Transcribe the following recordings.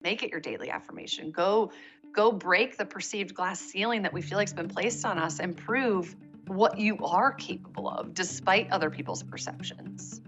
Make it your daily affirmation. Go break the perceived glass ceiling that we feel like's been placed on us and prove what you are capable of despite other people's perceptions.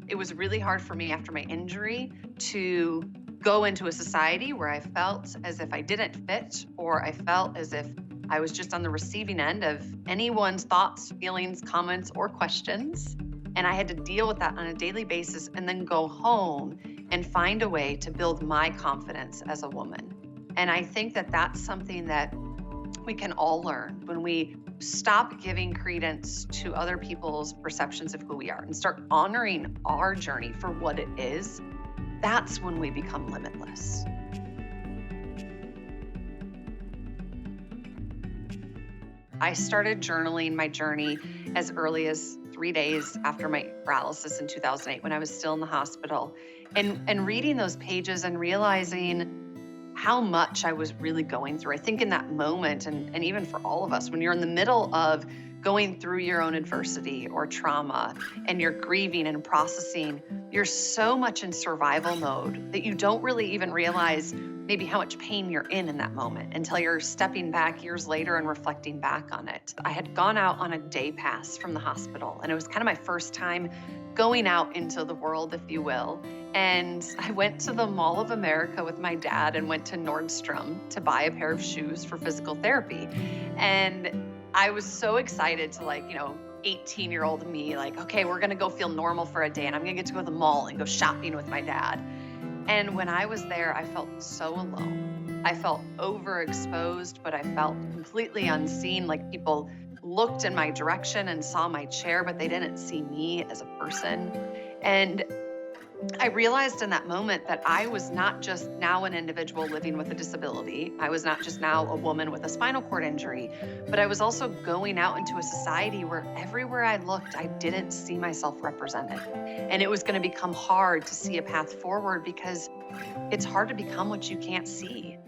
It was really hard for me after my injury to go into a society where I felt as if I didn't fit, or I felt as if I was just on the receiving end of anyone's thoughts, feelings, comments, or questions. And I had to deal with that on a daily basis and then go home and find a way to build my confidence as a woman. And I think that that's something that we can all learn when we stop giving credence to other people's perceptions of who we are and start honoring our journey for what it is. That's when we become limitless. I started journaling my journey as early as 3 days after my paralysis in 2008 when I was still in the hospital, and reading those pages and realizing how much I was really going through. I think in that moment, and even for all of us, when you're in the middle of going through your own adversity or trauma and you're grieving and processing, you're so much in survival mode that you don't really even realize maybe how much pain you're in that moment until you're stepping back years later and reflecting back on it. I had gone out on a day pass from the hospital, and it was kind of my first time going out into the world, if you will. And I went to the Mall of America with my dad and went to Nordstrom to buy a pair of shoes for physical therapy. And I was so excited to 18-year-old me, okay, we're gonna go feel normal for a day and I'm gonna get to go to the mall and go shopping with my dad. And when I was there, I felt so alone. I felt overexposed, but I felt completely unseen. Like people looked in my direction and saw my chair, but they didn't see me as a person. And I realized in that moment that I was not just now an individual living with a disability. I was not just now a woman with a spinal cord injury, but I was also going out into a society where everywhere I looked, I didn't see myself represented. And it was going to become hard to see a path forward because it's hard to become what you can't see.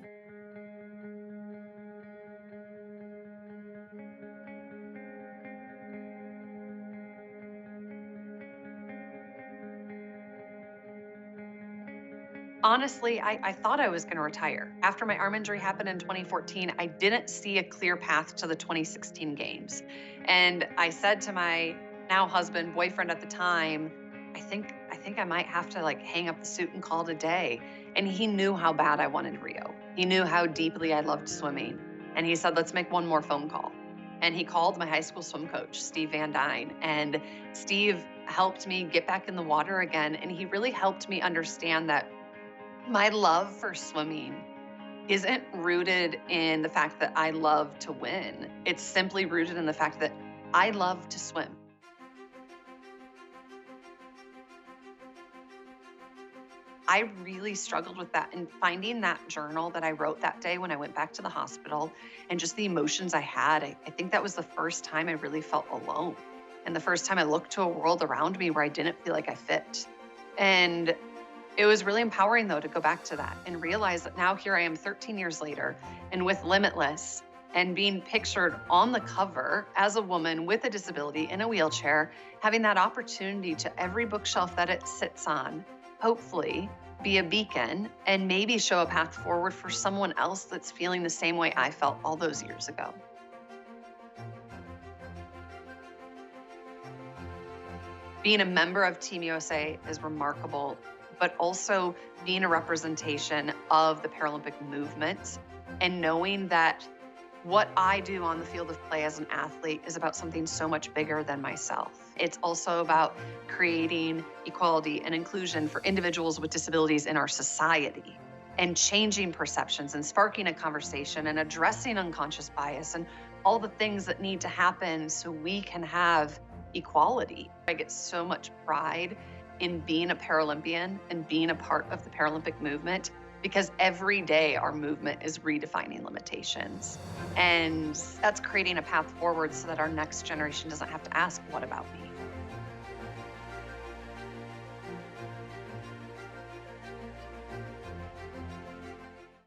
Honestly, I thought I was going to retire. After my arm injury happened in 2014, I didn't see a clear path to the 2016 games. And I said to my now husband, boyfriend at the time, I think I might have to hang up the suit and call it a day. And he knew how bad I wanted Rio. He knew how deeply I loved swimming. And he said, let's make one more phone call. And he called my high school swim coach, Steve Van Dyne. And Steve helped me get back in the water again. And he really helped me understand that my love for swimming isn't rooted in the fact that I love to win. It's simply rooted in the fact that I love to swim. I really struggled with that, and finding that journal that I wrote that day when I went back to the hospital and just the emotions I had, I think that was the first time I really felt alone. And the first time I looked to a world around me where I didn't feel like I fit. And it was really empowering, though, to go back to that and realize that now here I am 13 years later and with Limitless and being pictured on the cover as a woman with a disability in a wheelchair, having that opportunity to every bookshelf that it sits on, hopefully be a beacon and maybe show a path forward for someone else that's feeling the same way I felt all those years ago. Being a member of Team USA is remarkable, but also being a representation of the Paralympic movement and knowing that what I do on the field of play as an athlete is about something so much bigger than myself. It's also about creating equality and inclusion for individuals with disabilities in our society and changing perceptions and sparking a conversation and addressing unconscious bias and all the things that need to happen so we can have equality. I get so much pride in being a Paralympian and being a part of the Paralympic movement because every day our movement is redefining limitations. And that's creating a path forward so that our next generation doesn't have to ask, what about me?